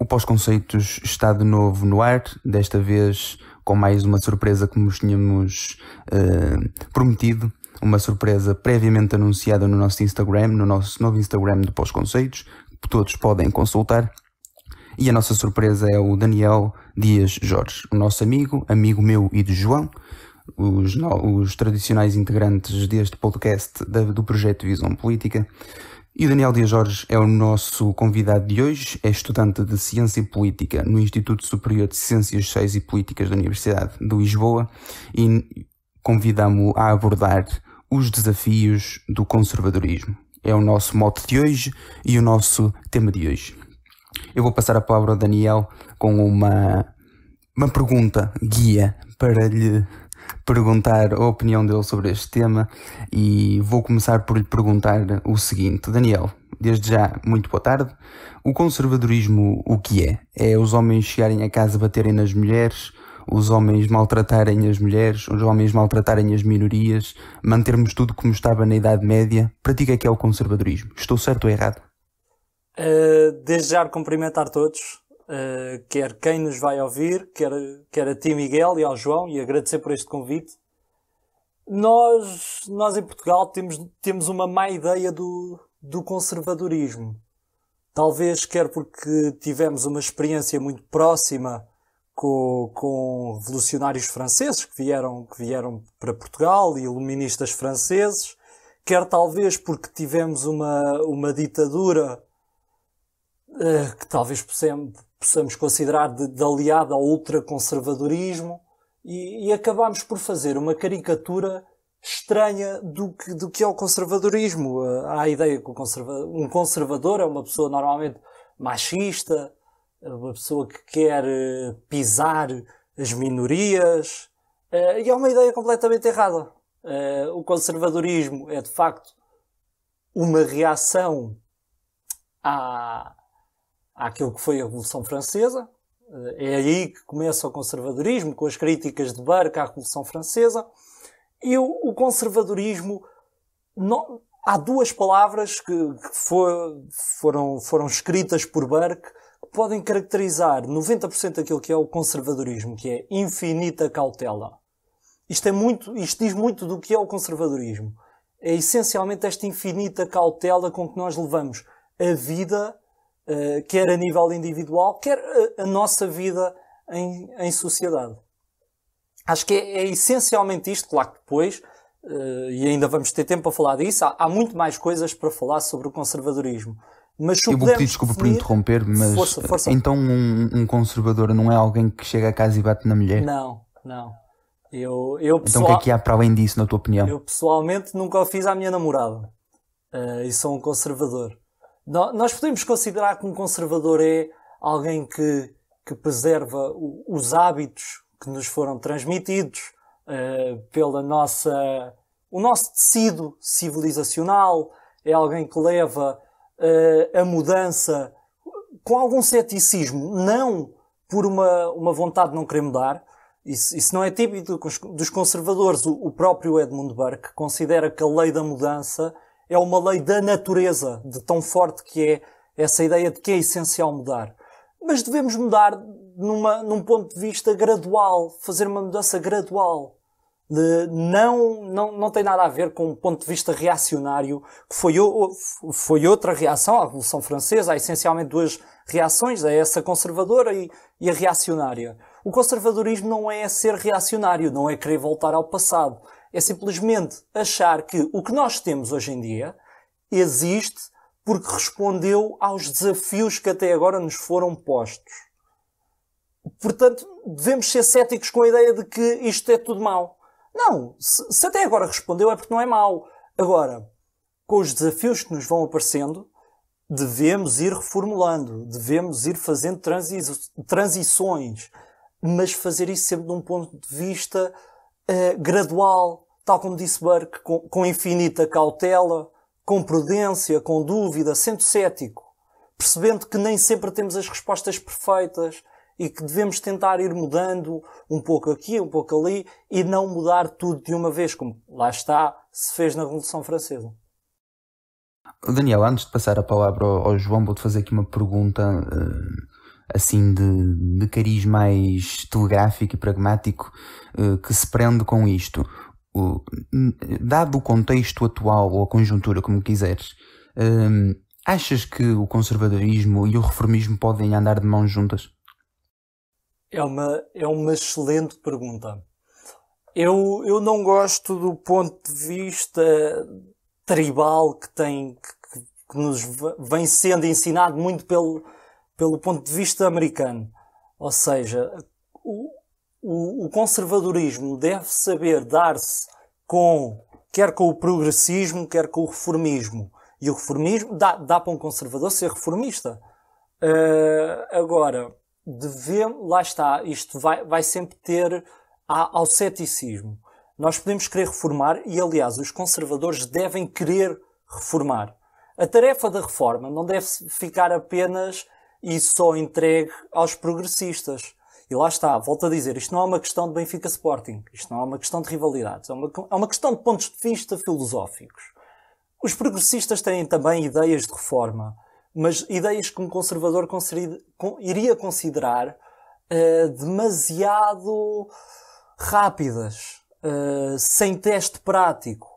Pós-Conceitos está de novo no ar, desta vez com mais uma surpresa que nos tínhamos prometido, uma surpresa previamente anunciada no nosso Instagram, no nosso novo Instagram do Pós-Conceitos, que todos podem consultar. E a nossa surpresa é o Daniel Dias Jorge, o nosso amigo meu e de João, os tradicionais integrantes deste podcast do projeto Visão Política. E o Daniel Dias Jorge é o nosso convidado de hoje, é estudante de Ciência e Política no Instituto Superior de Ciências Sociais e Políticas da Universidade de Lisboa e convidamo-o a abordar os desafios do conservadorismo. É o nosso mote de hoje e o nosso tema de hoje. Eu vou passar a palavra ao Daniel com uma pergunta guia para lhe perguntar a opinião dele sobre este tema e vou começar por lhe perguntar o seguinte. Daniel, desde já, muito boa tarde. O conservadorismo o que é? É os homens chegarem a casa, baterem nas mulheres, os homens maltratarem as mulheres, os homens maltratarem as minorias, mantermos tudo como estava na Idade Média? Para ti, o que é o conservadorismo? Estou certo ou errado? Desde já cumprimentar todos, quer quem nos vai ouvir, quer a ti, Miguel, e ao João, e agradecer por este convite. Nós em Portugal temos uma má ideia do conservadorismo. Talvez quer porque tivemos uma experiência muito próxima com revolucionários franceses que vieram para Portugal e iluministas franceses, quer talvez porque tivemos uma ditadura que talvez possamos considerar de aliada ao ultraconservadorismo e acabámos por fazer uma caricatura estranha do que é o conservadorismo. Há a ideia que um conservador é uma pessoa normalmente machista, uma pessoa que quer pisar as minorias, e é uma ideia completamente errada. O conservadorismo é de facto uma reação àquilo que foi a Revolução Francesa. É aí que começa o conservadorismo, com as críticas de Burke à Revolução Francesa. E o conservadorismo, há duas palavras que foram escritas por Burke que podem caracterizar 90% daquilo que é o conservadorismo, que é infinita cautela. Isto diz muito do que é o conservadorismo. É essencialmente esta infinita cautela com que nós levamos a vida, quer a nível individual, quer a nossa vida em sociedade. Acho que é essencialmente isto. Claro que depois, e ainda vamos ter tempo para falar disso, há muito mais coisas para falar sobre o conservadorismo. Mas eu vou pedir desculpa por interromper, mas força. Então um conservador não é alguém que chega a casa e bate na mulher? Não. Então o que é que há para além disso, na tua opinião? Eu pessoalmente nunca o fiz à minha namorada. E sou um conservador. Nós podemos considerar que um conservador é alguém que preserva os hábitos que nos foram transmitidos pelo nosso tecido civilizacional. É alguém que leva a mudança com algum ceticismo, não por uma vontade de não querer mudar. Isso não é típico dos conservadores. O próprio Edmund Burke considera que a lei da mudança é uma lei da natureza, de tão forte que é essa ideia de que é essencial mudar. Mas devemos mudar num ponto de vista gradual, fazer uma mudança gradual. Não tem nada a ver com um ponto de vista reacionário, que foi outra reação à Revolução Francesa. Há essencialmente duas reações, é essa conservadora e a reacionária. O conservadorismo não é ser reacionário, não é querer voltar ao passado. É simplesmente achar que o que nós temos hoje em dia existe porque respondeu aos desafios que até agora nos foram postos. Portanto, devemos ser céticos com a ideia de que isto é tudo mau. Não, se até agora respondeu é porque não é mau. Agora, com os desafios que nos vão aparecendo, devemos ir reformulando, devemos ir fazendo transições, mas fazer isso sempre de um ponto de vista gradual, tal como disse Burke, com infinita cautela, com prudência, com dúvida, sendo cético, percebendo que nem sempre temos as respostas perfeitas e que devemos tentar ir mudando um pouco aqui, um pouco ali, e não mudar tudo de uma vez, como lá está, se fez na Revolução Francesa. Daniel, antes de passar a palavra ao João, vou-te fazer aqui uma pergunta assim de cariz mais telegráfico e pragmático que se prende com isto. Dado o contexto atual ou a conjuntura, como quiseres, achas que o conservadorismo e o reformismo podem andar de mãos juntas? É uma excelente pergunta. Eu não gosto do ponto de vista tribal que nos vem sendo ensinado muito pelo ponto de vista americano. Ou seja, o conservadorismo deve saber dar-se quer com o progressismo, quer com o reformismo. E o reformismo dá para um conservador ser reformista. Agora, lá está, isto vai sempre ter ao ceticismo. Nós podemos querer reformar e, aliás, os conservadores devem querer reformar. A tarefa da reforma não deve ficar apenas e só entregue aos progressistas. E lá está, volto a dizer, isto não é uma questão de Benfica Sporting, isto não é uma questão de rivalidades, é uma questão de pontos de vista filosóficos. Os progressistas têm também ideias de reforma, mas ideias que um conservador iria considerar demasiado rápidas, sem teste prático.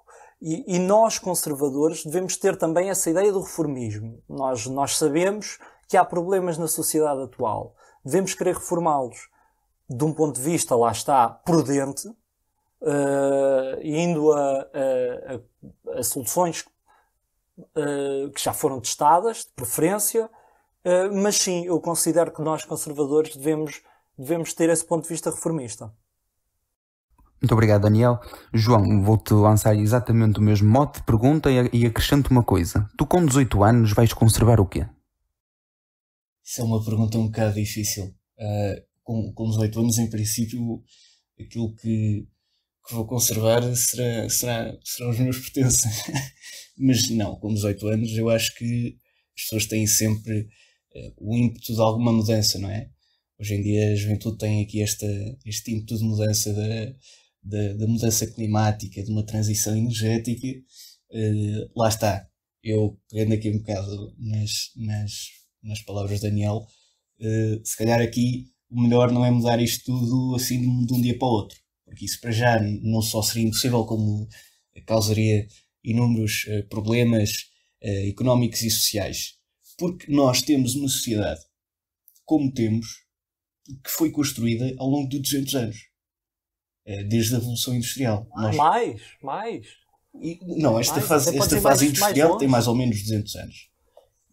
E nós, conservadores, devemos ter também essa ideia do reformismo. Nós sabemos que há problemas na sociedade atual. Devemos querer reformá-los de um ponto de vista, lá está, prudente, indo a soluções que já foram testadas, de preferência, mas sim, eu considero que nós, conservadores, devemos ter esse ponto de vista reformista. Muito obrigado, Daniel. João, vou-te lançar exatamente o mesmo mote de pergunta e acrescento uma coisa. Tu com 18 anos vais conservar o quê? Isso é uma pergunta um bocado difícil. Com 18 anos, em princípio, aquilo que vou conservar serão os meus pertences. Mas não, com 18 anos eu acho que as pessoas têm sempre o ímpeto de alguma mudança, não é? Hoje em dia a juventude tem aqui este ímpeto de mudança da mudança climática, de uma transição energética. Lá está, eu pegando aqui um bocado nas palavras de Daniel, se calhar aqui o melhor não é mudar isto tudo assim de um dia para o outro, porque isso para já não só seria impossível, como causaria inúmeros problemas económicos e sociais, porque nós temos uma sociedade como temos, que foi construída ao longo de 200 anos, desde a Revolução Industrial. Mais. Não, esta fase industrial tem mais ou menos 200 anos.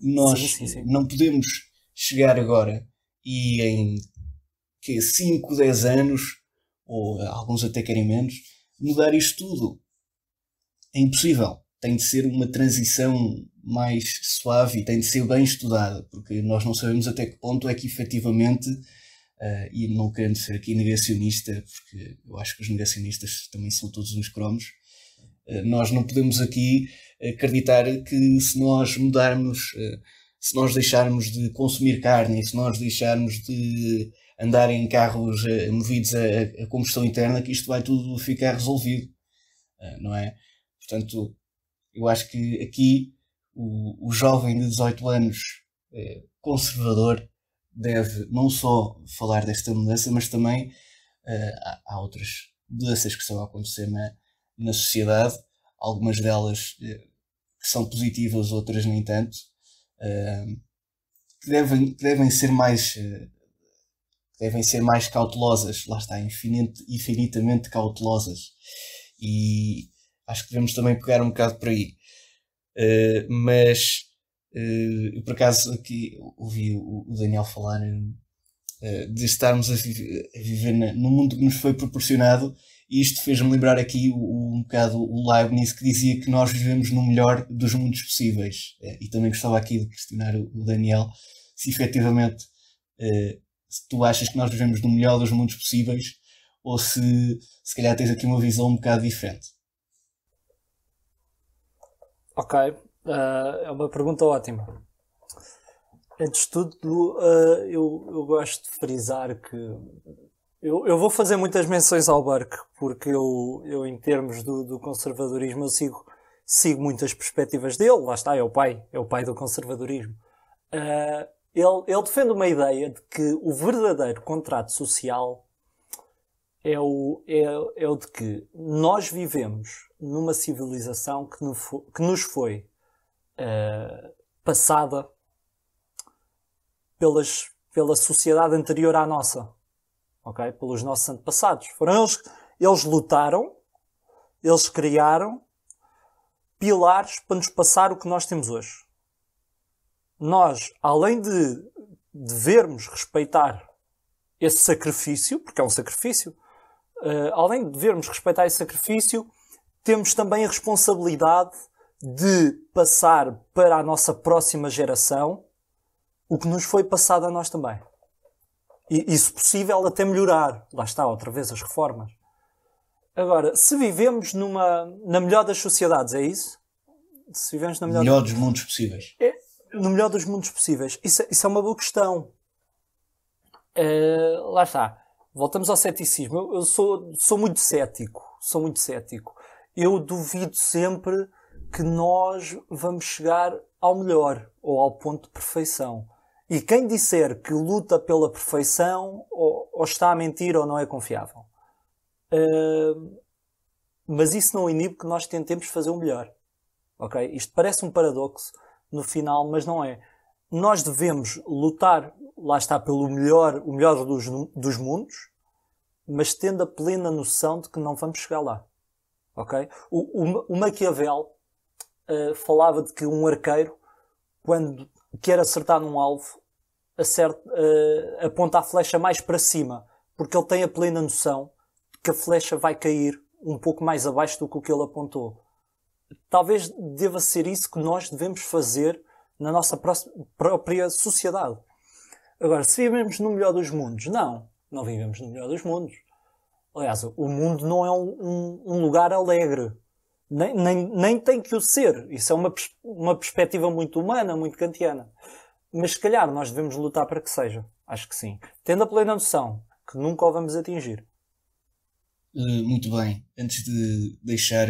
Nós sim. não podemos chegar agora e em 5, 10 anos, ou alguns até querem menos, mudar isto tudo. É impossível. Tem de ser uma transição mais suave e tem de ser bem estudada, porque nós não sabemos até que ponto é que efetivamente, e não querendo ser aqui negacionista, porque eu acho que os negacionistas também são todos uns cromos, nós não podemos aqui acreditar que se nós mudarmos, se nós deixarmos de consumir carne, se nós deixarmos de andar em carros movidos a combustão interna, que isto vai tudo ficar resolvido, não é? Portanto, eu acho que aqui o jovem de 18 anos conservador deve não só falar desta mudança, mas também há outras mudanças que estão a acontecer na sociedade, algumas delas que são positivas, outras nem tanto, que devem ser mais cautelosas, lá está, infinitamente cautelosas, e acho que devemos também pegar um bocado por aí. Mas eu por acaso aqui ouvi o Daniel falar de estarmos a viver no mundo que nos foi proporcionado, e isto fez-me lembrar aqui um bocado o Leibniz, que dizia que nós vivemos no melhor dos mundos possíveis. E também gostava aqui de questionar o Daniel se efetivamente se tu achas que nós vivemos no melhor dos mundos possíveis, ou se calhar tens aqui uma visão um bocado diferente. Ok, é uma pergunta ótima. Antes de tudo, eu gosto de frisar que eu vou fazer muitas menções ao Burke, porque eu em termos do conservadorismo, eu sigo muitas perspectivas dele. Lá está, é o pai do conservadorismo. ele defende uma ideia de que o verdadeiro contrato social é o de que nós vivemos numa civilização que nos foi passada pela sociedade anterior à nossa, ok? Pelos nossos antepassados. Foram eles lutaram, eles criaram pilares para nos passar o que nós temos hoje. Nós, além de devermos respeitar esse sacrifício, porque é um sacrifício, além de devermos respeitar esse sacrifício, temos também a responsabilidade de passar para a nossa próxima geração o que nos foi passado a nós também. E, se possível, até melhorar. Lá está, outra vez, as reformas. Agora, se vivemos na melhor das sociedades, é isso? Se vivemos na melhor dos mundos possíveis. No melhor dos mundos possíveis. Isso é uma boa questão. Lá está. Voltamos ao ceticismo. Eu sou muito cético. Sou muito cético. Eu duvido sempre que nós vamos chegar ao melhor ou ao ponto de perfeição. E quem disser que luta pela perfeição ou está a mentir ou não é confiável. Mas isso não inibe que nós tentemos fazer o melhor. Okay? Isto parece um paradoxo no final, mas não é. Nós devemos lutar, lá está, pelo melhor, o melhor dos mundos, mas tendo a plena noção de que não vamos chegar lá. Okay? O Maquiavel falava de que um arqueiro, quando quer acertar num alvo, aponta a flecha mais para cima, porque ele tem a plena noção de que a flecha vai cair um pouco mais abaixo do que o que ele apontou. Talvez deva ser isso que nós devemos fazer na nossa própria sociedade. Agora, se vivemos no melhor dos mundos, não vivemos no melhor dos mundos. Aliás, o mundo não é um lugar alegre. Nem tem que o ser. Isso é uma perspectiva muito humana, muito kantiana. Mas se calhar nós devemos lutar para que seja. Acho que sim. Tendo a plena noção que nunca o vamos atingir. Muito bem. Antes de deixar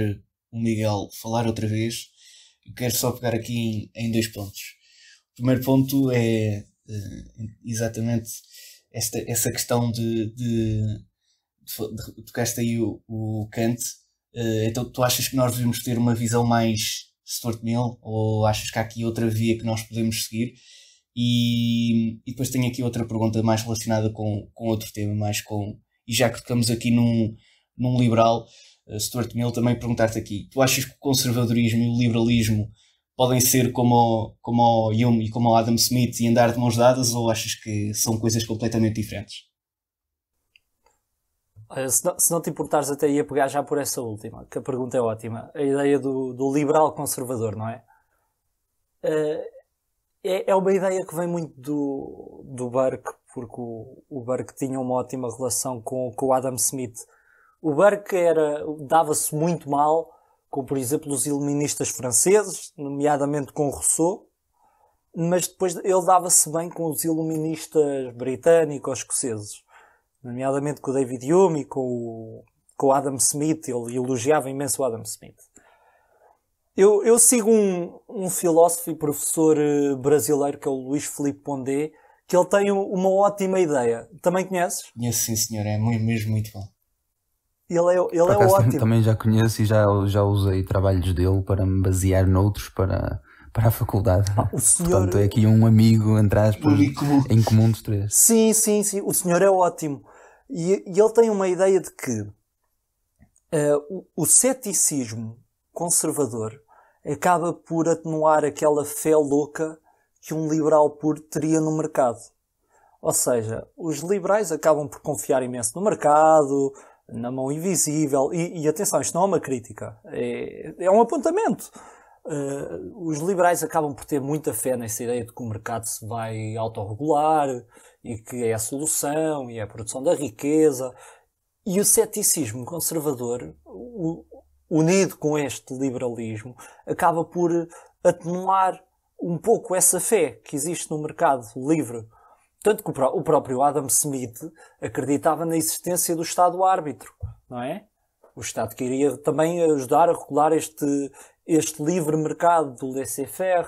o Miguel falar outra vez, eu quero só pegar aqui em 2 pontos. O primeiro ponto é exatamente essa questão de tocaste aí o Kant. Então tu achas que nós devemos ter uma visão mais Stuart Mill ou achas que há aqui outra via que nós podemos seguir? E depois tenho aqui outra pergunta mais relacionada com outro tema, e já que tocamos aqui num liberal, Stuart Mill, também perguntar-te aqui, tu achas que o conservadorismo e o liberalismo podem ser como o Hume e como o Adam Smith e andar de mãos dadas, ou achas que são coisas completamente diferentes? Se não te importares, até ia pegar já por essa última, que a pergunta é ótima. A ideia do liberal conservador, não é? É uma ideia que vem muito do Burke, porque o Burke tinha uma ótima relação com o Adam Smith. O Burke dava-se muito mal com, por exemplo, os iluministas franceses, nomeadamente com Rousseau, mas depois ele dava-se bem com os iluministas britânicos, escoceses, nomeadamente com o David Hume e com o Adam Smith. Ele elogiava imenso o Adam Smith. Eu sigo um filósofo e professor brasileiro, que é o Luís Filipe Pondé, que ele tem uma ótima ideia. Também conheces? Conheço, sim, senhor. É mesmo muito bom. Ele é ótimo. Também já conheço e já usei trabalhos dele para me basear noutros para a faculdade. Portanto, é aqui um amigo, entre aspas, em comum dos 3. Sim. O senhor é ótimo. E ele tem uma ideia de que o ceticismo conservador acaba por atenuar aquela fé louca que um liberal puro teria no mercado. Ou seja, os liberais acabam por confiar imenso no mercado, na mão invisível, e atenção, isto não é uma crítica, é um apontamento. Os liberais acabam por ter muita fé nessa ideia de que o mercado se vai autorregular e que é a solução e é a produção da riqueza. E o ceticismo conservador, unido com este liberalismo, acaba por atenuar um pouco essa fé que existe no mercado livre. Tanto que o próprio Adam Smith acreditava na existência do Estado-árbitro, não é? O Estado que iria também ajudar a regular este livre mercado do laissez-faire.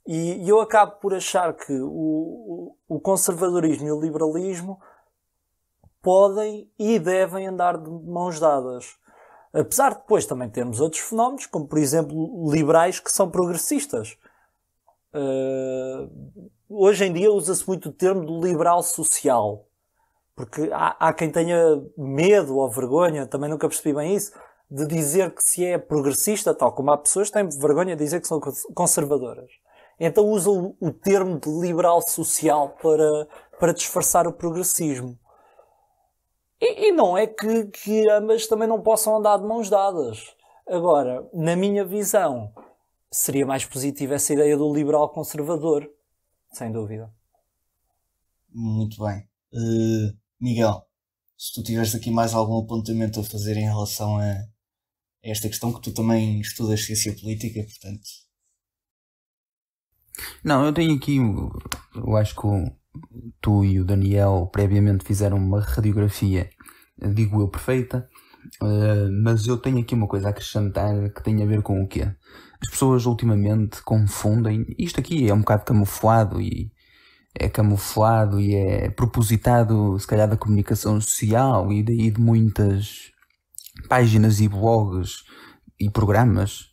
E eu acabo por achar que o conservadorismo e o liberalismo podem e devem andar de mãos dadas. Apesar de depois também termos outros fenómenos, como por exemplo liberais que são progressistas. Hoje em dia usa-se muito o termo do liberal social. Porque há quem tenha medo ou vergonha, também nunca percebi bem isso, de dizer que se é progressista, tal como há pessoas que têm vergonha de dizer que são conservadoras. Então usam o termo de liberal social para disfarçar o progressismo. E não é que ambas também não possam andar de mãos dadas. Agora, na minha visão, seria mais positiva essa ideia do liberal conservador. Sem dúvida. Muito bem. Miguel, se tu tiveres aqui mais algum apontamento a fazer em relação a esta questão, que tu também estudas ciência política, portanto... Não, eu tenho aqui, eu acho que tu e o Daniel previamente fizeram uma radiografia, digo eu, perfeita, mas eu tenho aqui uma coisa a acrescentar que tem a ver com o quê? As pessoas ultimamente confundem, isto aqui é um bocado camuflado e é propositado, se calhar, da comunicação social e daí de muitas páginas e blogs e programas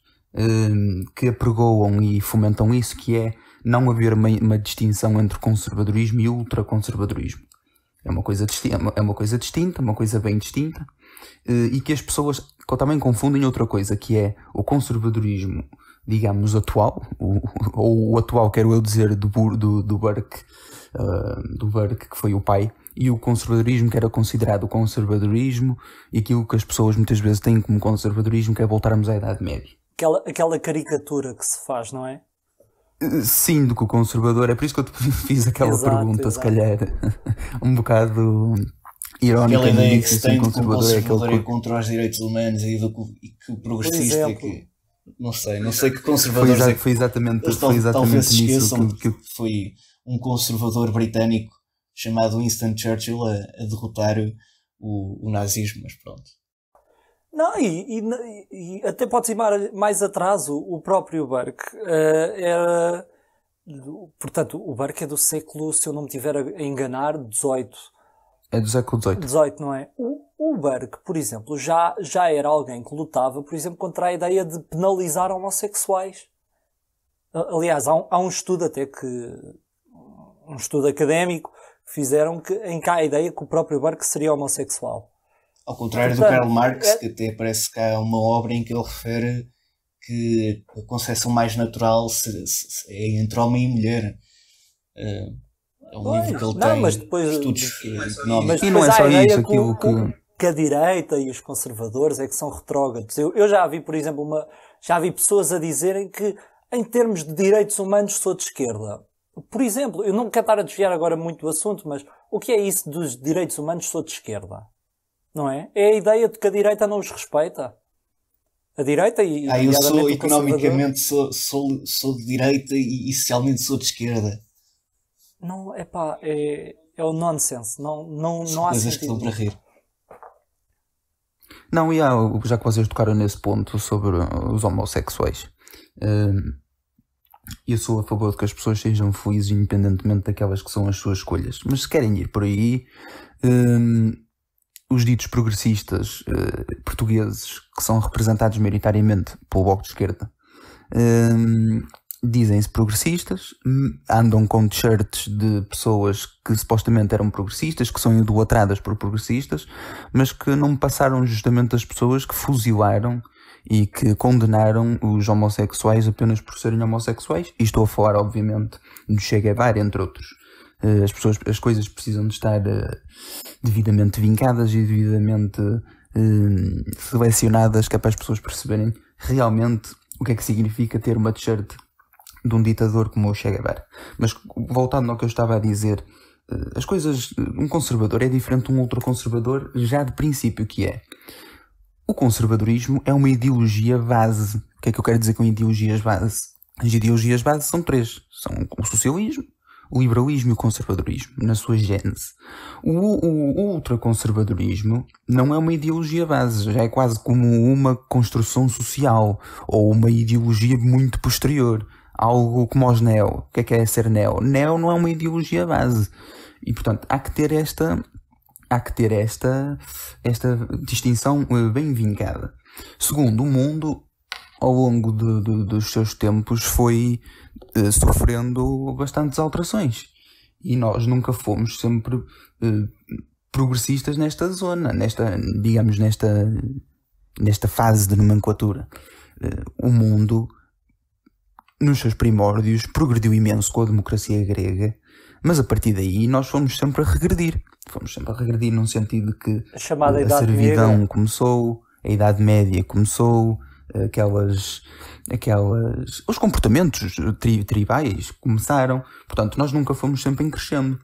que apregoam e fomentam isso, que é não haver uma distinção entre conservadorismo e ultraconservadorismo. É uma coisa distinta, uma coisa bem distinta, e que as pessoas também confundem outra coisa, que é o conservadorismo, digamos, atual, ou o atual, quero eu dizer, do Burke, que foi o pai, e o conservadorismo que era considerado conservadorismo, e aquilo que as pessoas muitas vezes têm como conservadorismo, que é voltarmos à Idade Média. Aquela caricatura que se faz, não é? Sim, do que o conservador, é por isso que eu te fiz aquela pergunta, se calhar um bocado irónica. Aquela ideia que se tem de que o conservador é contra os direitos humanos e que o progressista é que... Não sei que conservadores foi exatamente talvez se esqueçam que foi um conservador britânico chamado Winston Churchill a derrotar o nazismo, mas pronto. Não, e até pode ir mais atrás, o próprio Burke portanto, o Burke é do século, se eu não me estiver a enganar, 18. É do século XVIII. 18, não é? O Burke, por exemplo, já era alguém que lutava, por exemplo, contra a ideia de penalizar homossexuais. Aliás, há um estudo um estudo académico que fizeram em que há a ideia que o próprio Burke seria homossexual. Ao contrário do Karl Marx, que até parece que há uma obra em que ele refere que a concepção mais natural é entre homem e mulher. É um livro que ele tem, mas depois, estudos económicos. E não é só isso, aquilo que a direita e os conservadores é que são retrógrados. Eu já vi, por exemplo, já vi pessoas a dizerem que, em termos de direitos humanos, sou de esquerda. Por exemplo, eu não quero estar a desviar agora muito do assunto, mas o que é isso dos direitos humanos, sou de esquerda? Não é? É a ideia de que a direita não os respeita. A direita e... eu sou, economicamente, sou de direita e socialmente sou de esquerda. Não, é o nonsense. Não há coisas sentido. Que estão para rir. Não, já que vocês tocaram nesse ponto sobre os homossexuais, eu sou a favor de que as pessoas sejam felizes independentemente daquelas que são as suas escolhas. Mas se querem ir por aí, os ditos progressistas portugueses, que são representados maioritariamente pelo Bloco de Esquerda, dizem-se progressistas, andam com t-shirts de pessoas que supostamente eram progressistas, que são idolatradas por progressistas, mas que não passaram justamente as pessoas que fuzilaram e que condenaram os homossexuais apenas por serem homossexuais. E estou a falar, obviamente, do Che Guevara, entre outros. As coisas precisam de estar devidamente vincadas e devidamente selecionadas, que é para as pessoas perceberem realmente o que é que significa ter uma t-shirt de um ditador como o Che Guevara. Mas voltando ao que eu estava a dizer, as coisas, um conservador é diferente de um ultraconservador já de princípio, que é o conservadorismo é uma ideologia base. O que é que eu quero dizer com ideologias base? As ideologias base são três, são o socialismo, o liberalismo e o conservadorismo, na sua gênese. O ultraconservadorismo não é uma ideologia base, já é quase como uma construção social, ou uma ideologia muito posterior. algo como os neo. O que é ser neo? Neo não é uma ideologia base. E, portanto, há que ter esta distinção bem vincada. Segundo, o mundo, ao longo dos seus tempos, foi sofrendo bastantes alterações. E nós nunca fomos sempre progressistas nesta zona, nesta fase de nomenclatura. O mundo, nos seus primórdios, progrediu imenso com a democracia grega, mas a partir daí nós fomos sempre a regredir. Fomos sempre a regredir num sentido que A chamada a Idade servidão Negra. começou, a Idade Média começou, os comportamentos tribais começaram. Portanto, nós nunca fomos sempre em crescendo.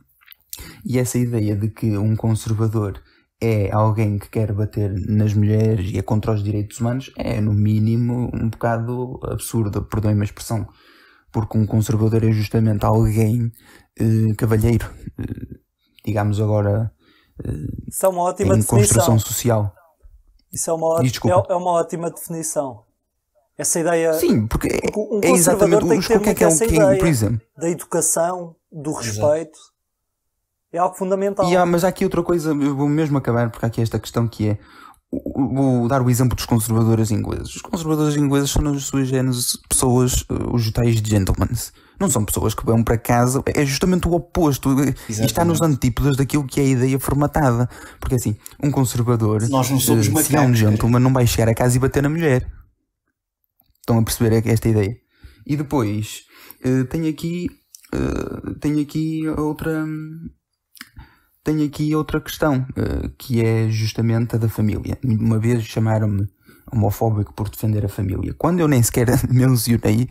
E essa ideia de que um conservador é alguém que quer bater nas mulheres e é contra os direitos humanos é, no mínimo, um bocado absurdo, perdoem-me a expressão, porque um conservador é justamente alguém cavalheiro, digamos agora, Isso é uma ótima em construção definição. social. Isso é Desculpa. uma ótima definição. Essa ideia. Sim, porque Porque um é exatamente conservador tem que ter o que muito é o essa que ideia por exemplo. da educação, do Exato. respeito. É algo fundamental. Mas há aqui outra coisa, eu vou mesmo acabar, porque há aqui esta questão que é. Vou dar o exemplo dos conservadores ingleses. Os conservadores ingleses são, nas suas gênesis, pessoas, os tais gentlemen. Não são pessoas que vão para casa, é justamente o oposto. E está nos antípodas daquilo que é a ideia formatada. Porque assim, um conservador, Nós não somos se é um macacos, gentleman, não vai chegar a casa e bater na mulher. Estão a perceber esta ideia? E depois, tenho aqui outra questão, que é justamente a da família. Uma vez chamaram-me homofóbico por defender a família, quando eu nem sequer mencionei,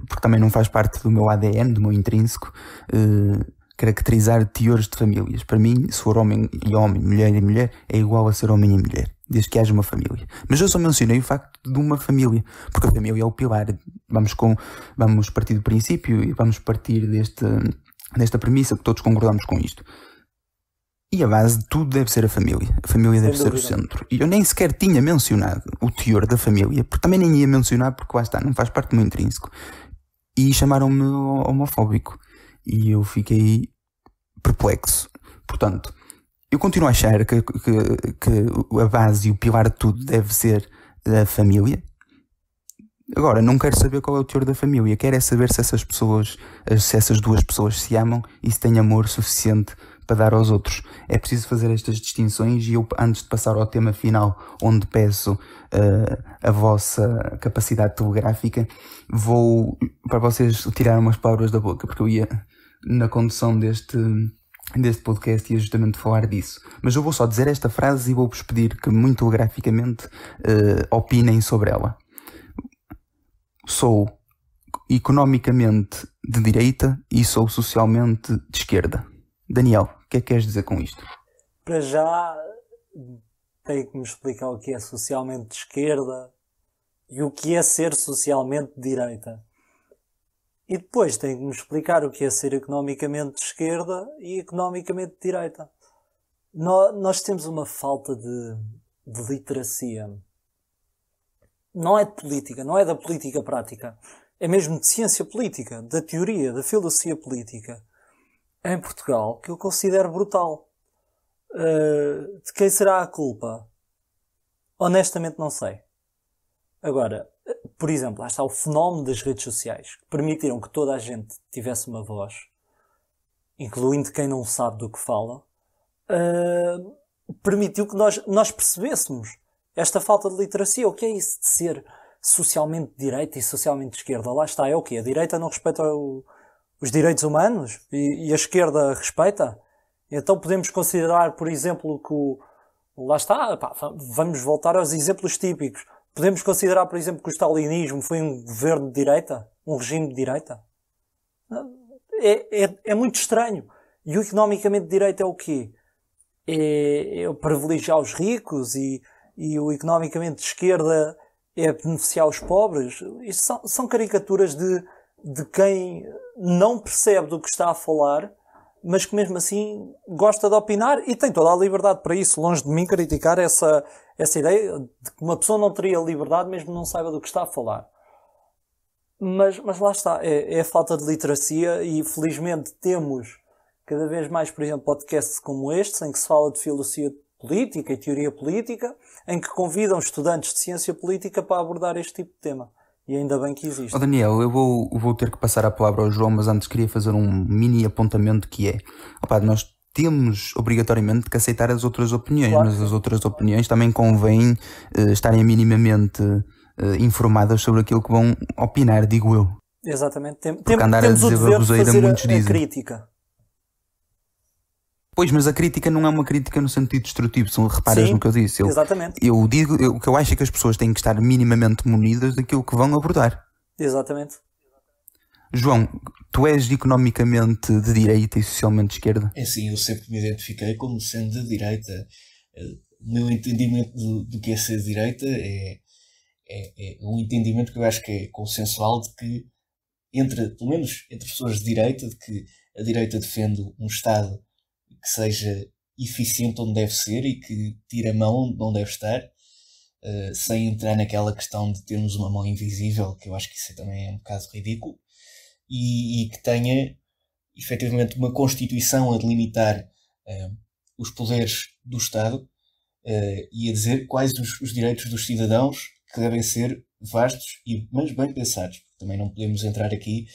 porque também não faz parte do meu ADN, do meu intrínseco, caracterizar teores de famílias. Para mim, se for homem e homem, mulher e mulher, é igual a ser homem e mulher, desde que haja uma família. Mas eu só mencionei o facto de uma família, porque a família é o pilar. Vamos partir do princípio e vamos partir desta premissa que todos concordamos com isto. E a base de tudo deve ser a família. A família deve ser o centro. E eu nem sequer tinha mencionado o teor da família, porque também nem ia mencionar, porque lá está, não faz parte do meu intrínseco. E chamaram-me homofóbico. E eu fiquei perplexo. Portanto, eu continuo a achar que a base e o pilar de tudo deve ser a família. Agora, não quero saber qual é o teor da família. Quero é saber se essas duas pessoas se amam e se têm amor suficiente para dar aos outros. É preciso fazer estas distinções e eu, antes de passar ao tema final, onde peço a vossa capacidade telegráfica, vou, para vocês tirar umas palavras da boca, porque eu ia, na condução deste podcast, ia justamente falar disso. Mas eu vou só dizer esta frase e vou-vos pedir que, muito telegraficamente, opinem sobre ela. Sou economicamente de direita e sou socialmente de esquerda. Daniel, o que é que queres dizer com isto? Para já, tenho que me explicar o que é socialmente de esquerda e o que é ser socialmente de direita. E depois tenho que me explicar o que é ser economicamente de esquerda e economicamente de direita. Nós temos uma falta de literacia. Não é de política, não é da política prática. É mesmo de ciência política, da teoria, da filosofia política. Em Portugal, que eu considero brutal. De quem será a culpa? Honestamente não sei. Agora, por exemplo, lá está o fenómeno das redes sociais, que permitiram que toda a gente tivesse uma voz, incluindo quem não sabe do que fala, permitiu que nós percebêssemos esta falta de literacia. O que é isso de ser socialmente de direita e socialmente de esquerda? Lá está, é o quê? A direita não respeita os direitos humanos e a esquerda respeita? Então podemos considerar, por exemplo, lá está, vamos voltar aos exemplos típicos. Podemos considerar, por exemplo, que o stalinismo foi um governo de direita? Um regime de direita? É muito estranho. E o economicamente de direita é o quê? É privilegiar os ricos e o economicamente de esquerda é beneficiar os pobres. Isto são caricaturas de quem não percebe do que está a falar, mas que mesmo assim gosta de opinar e tem toda a liberdade para isso. Longe de mim criticar essa ideia de que uma pessoa não teria liberdade mesmo não saiba do que está a falar. Mas lá está, é a falta de literacia e felizmente temos cada vez mais, por exemplo, podcasts como este, em que se fala de filosofia política e teoria política, em que convidam estudantes de ciência política para abordar este tipo de tema. E ainda bem que existe. Daniel, eu vou ter que passar a palavra ao João, mas antes queria fazer um mini apontamento que é, nós temos obrigatoriamente que aceitar as outras opiniões, Claro. mas as outras opiniões também convém estarem minimamente informadas sobre aquilo que vão opinar, digo eu. Exatamente. Andar a Temos o dizer dever de baboseira, fazer muitos a dizem. crítica. Pois, mas a crítica não é uma crítica no sentido destrutivo, se reparas Sim, no que eu disse. exatamente. O que eu acho é que as pessoas têm que estar minimamente munidas daquilo que vão abordar. Exatamente. João, tu és economicamente de direita e socialmente de esquerda? É assim, eu sempre me identifiquei como sendo de direita. O meu entendimento do que é ser de direita é um entendimento que eu acho que é consensual, de que, pelo menos entre pessoas de direita, de que a direita defende um Estado que seja eficiente onde deve ser e que tire a mão onde não deve estar, sem entrar naquela questão de termos uma mão invisível, que eu acho que isso também é um bocado ridículo, e que tenha efetivamente uma Constituição a delimitar os poderes do Estado e a dizer quais os direitos dos cidadãos, que devem ser vastos, mas bem pensados. Também não podemos entrar aqui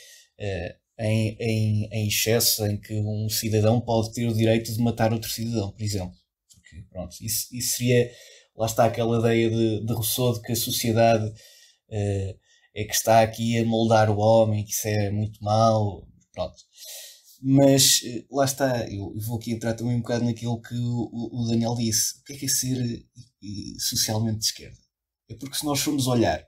em excesso em que um cidadão pode ter o direito de matar outro cidadão, por exemplo. Porque, pronto, isso seria, lá está aquela ideia de Rousseau, de que a sociedade é que está aqui a moldar o homem, que isso é muito mau, pronto. Mas lá está, eu vou aqui entrar também um bocado naquilo que o Daniel disse. O que é ser socialmente de esquerda? É porque se nós formos olhar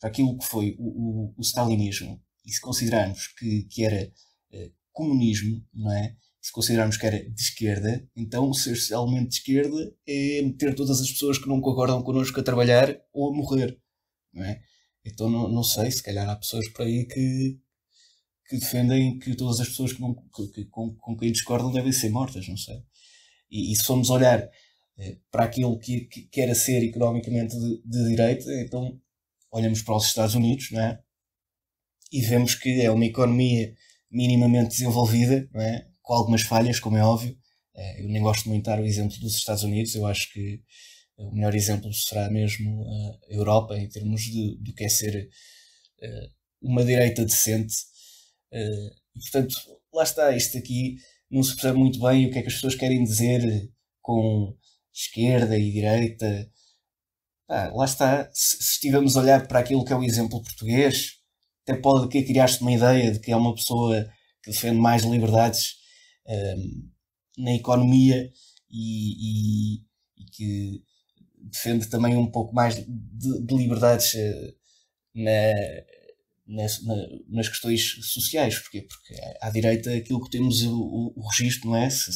para aquilo que foi o stalinismo, e se considerarmos que era comunismo, não é? Se considerarmos que era de esquerda, então ser socialmente de esquerda é meter todas as pessoas que não concordam connosco a trabalhar ou a morrer, não é? Então não sei, se calhar há pessoas por aí que defendem que todas as pessoas com quem discordam devem ser mortas, não sei. E se formos olhar para aquilo que era ser economicamente de direita, então olhamos para os Estados Unidos, não é? E vemos que é uma economia minimamente desenvolvida, não é? Com algumas falhas, como é óbvio. Eu nem gosto muito de dar o exemplo dos Estados Unidos, eu acho que o melhor exemplo será mesmo a Europa, em termos do que é ser uma direita decente. E portanto, lá está, isto aqui não se percebe muito bem o que é que as pessoas querem dizer com esquerda e direita. Lá está, se estivermos a olhar para aquilo que é o exemplo português, até pode criar-se uma ideia de que é uma pessoa que defende mais liberdades na economia e que defende também um pouco mais de liberdades nas questões sociais. Porquê? Porque à direita aquilo que temos o registro, não é? Se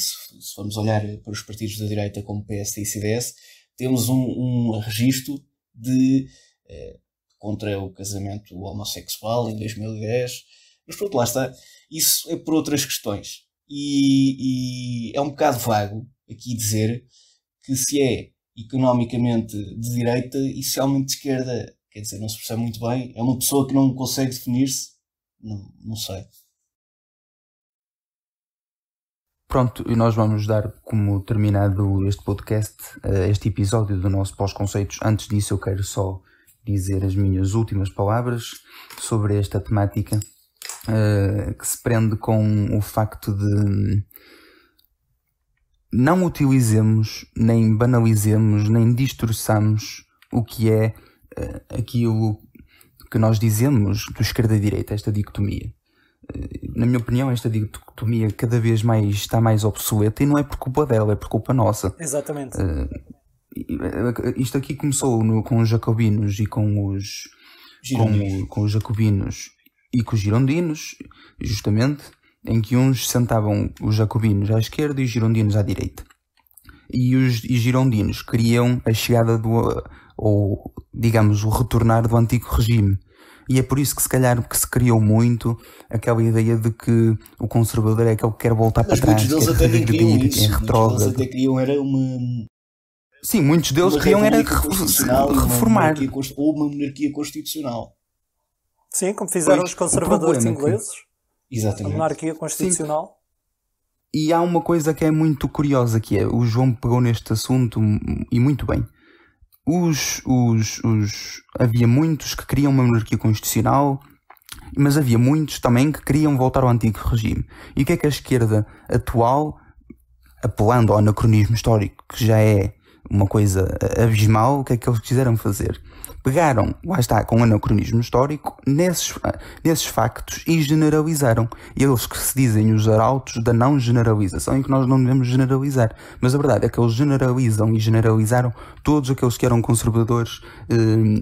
formos olhar para os partidos da direita como PSD e CDS, temos um registro contra o casamento homossexual em 2010, mas pronto, lá está. Isso é por outras questões. E é um bocado vago aqui dizer que se é economicamente de direita e socialmente de esquerda. Quer dizer, não se percebe muito bem. É uma pessoa que não consegue definir-se? Não sei. Pronto, e nós vamos dar como terminado este podcast, este episódio do nosso Pós-Conceitos. Antes disso, eu quero só dizer as minhas últimas palavras sobre esta temática, que se prende com o facto de não utilizemos, nem banalizemos, nem distorçamos o que é aquilo que nós dizemos do esquerda e direita, esta dicotomia. Na minha opinião, esta dicotomia cada vez mais está mais obsoleta, e não é por culpa dela, é por culpa nossa. Exatamente. Isto aqui começou com os jacobinos e com os jacobinos e com os girondinos, justamente, em que uns sentavam os jacobinos à esquerda e os girondinos à direita. E os girondinos queriam a chegada ou digamos o retornar do antigo regime. E é por isso que se calhar que se criou muito aquela ideia de que o conservador é aquele que quer voltar para trás, muitos deles até nem queriam isso. É retrógrado. Muitos deles até queriam era Sim, muitos deles queriam era reformar. Ou uma monarquia constitucional. Sim, como fizeram Pois, os conservadores o problema é que- ingleses, a Exatamente. monarquia constitucional. E há uma coisa que é muito curiosa, que é, o João pegou neste assunto e muito bem. Havia muitos que queriam uma monarquia constitucional, mas havia muitos também que queriam voltar ao antigo regime. E o que é que a esquerda atual, apelando ao anacronismo histórico, que já é uma coisa abismal, o que é que eles quiseram fazer? Pegaram, lá está, com o anacronismo histórico, nesses factos e generalizaram. Eles que se dizem os arautos da não generalização e que nós não devemos generalizar. Mas a verdade é que eles generalizam e generalizaram todos aqueles que eram conservadores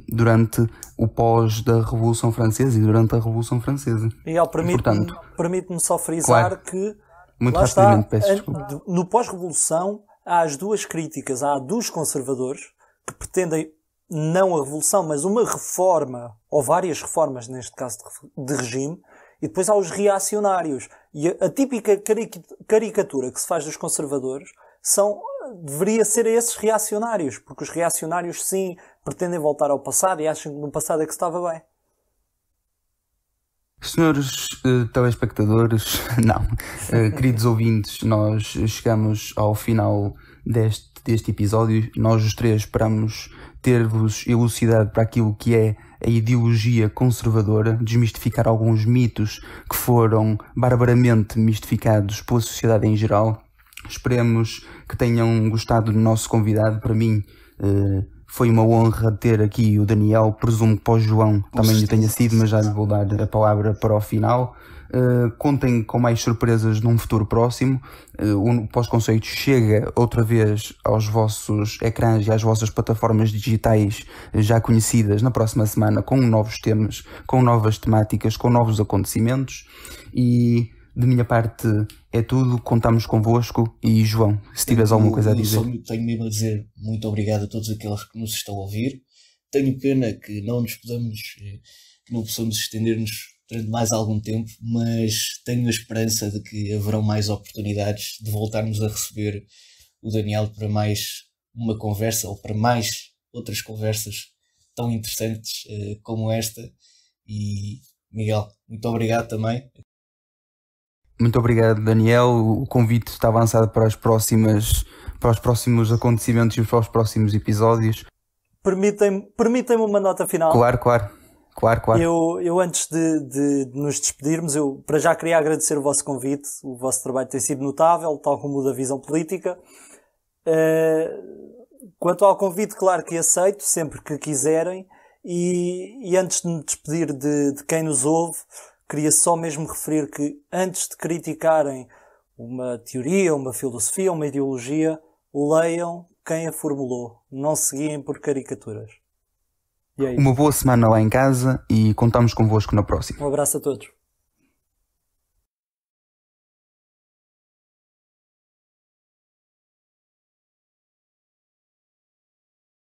durante o pós da Revolução Francesa e durante a Revolução Francesa. Miguel, Portanto, permite-me só frisar claro, que muito lá rapidamente, está, peço desculpa. no pós-revolução há as duas críticas. Há dos conservadores que pretendem não a revolução, mas uma reforma, ou várias reformas, neste caso de regime, e depois há os reacionários. E a típica caricatura que se faz dos conservadores deveria ser esses reacionários, porque os reacionários, sim, pretendem voltar ao passado e acham que no passado é que estava bem. Senhores telespectadores, não, queridos ouvintes, nós chegamos ao final deste episódio. Nós os três esperamos ter-vos elucidado para aquilo que é a ideologia conservadora, desmistificar alguns mitos que foram barbaramente mistificados pela sociedade em geral. Esperemos que tenham gostado do nosso convidado. Para mim foi uma honra ter aqui o Daniel. Presumo que para o João também lhe tenha sido, mas já lhe vou dar a palavra para o final. Contem com mais surpresas num futuro próximo. O Pós-Conceitos chega outra vez aos vossos ecrãs e às vossas plataformas digitais já conhecidas na próxima semana, com novos temas, com novas temáticas, com novos acontecimentos. E de minha parte é tudo. Contamos convosco. E João, se tiveres alguma coisa a dizer. Eu tenho mesmo a dizer muito obrigado a todos aqueles que nos estão a ouvir. Tenho pena que não possamos estender-nos durante mais algum tempo, mas tenho a esperança de que haverão mais oportunidades de voltarmos a receber o Daniel para mais uma conversa ou para mais outras conversas tão interessantes como esta. E Miguel, muito obrigado também. Muito obrigado, Daniel. O convite está avançado para os próximos acontecimentos e para os próximos episódios. Permitem-me uma nota final. Claro. Eu antes de nos despedirmos, eu para já queria agradecer o vosso convite. O vosso trabalho tem sido notável, tal como o da visão política. Quanto ao convite, claro que aceito, sempre que quiserem. E antes de me despedir de quem nos ouve, queria só mesmo referir que antes de criticarem uma teoria, uma filosofia, uma ideologia, leiam quem a formulou. Não se guiem por caricaturas. E é isso. Uma boa semana lá em casa e contamos convosco na próxima. Um abraço a todos.